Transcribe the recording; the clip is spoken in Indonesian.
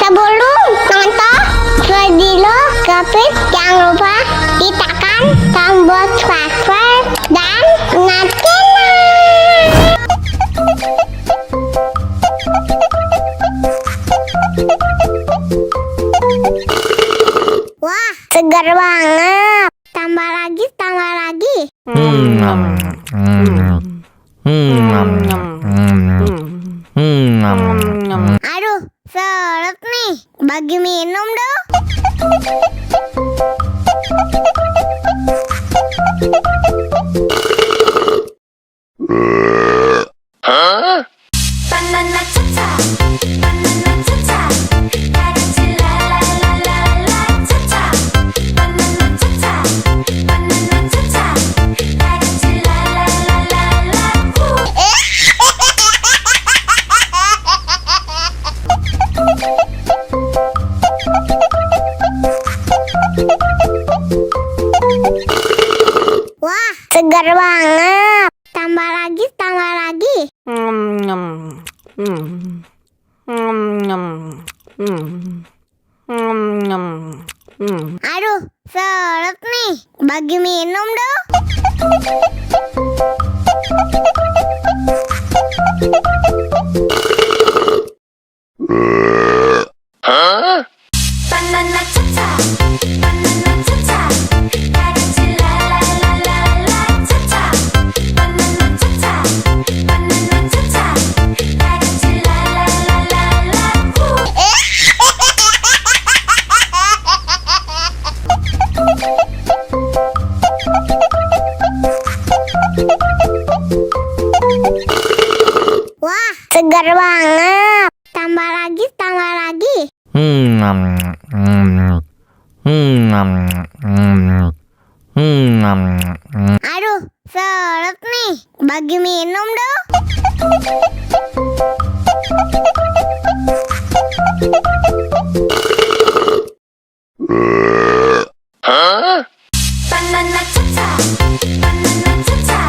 Sebelum nonton video Kepit, jangan lupa tekan tombol subscribe dan nyalakan. Wah, segar banget. Tambah lagi, tambah lagi. Aduh, seret nih. Bagi minum dong. Banana cha-cha, banana cha-cha, karanci la la la la la cha-cha. Banana cha-cha, banana cha-cha, karanci la la la la la. Wah, segar banget. Tambah lagi, tambah lagi. Aduh, seret nih. Bagi minum dong. Banana cha-cha, banana cha-cha, karanci la la la la la cha-cha. Banana cha-cha, banana cha-cha, karanci la la la la la. Wah, segar banget. Tambah lagi, tambah lagi. Aduh, seret nih. Bagi minum dong. Banana cha-cha, banana cha-cha,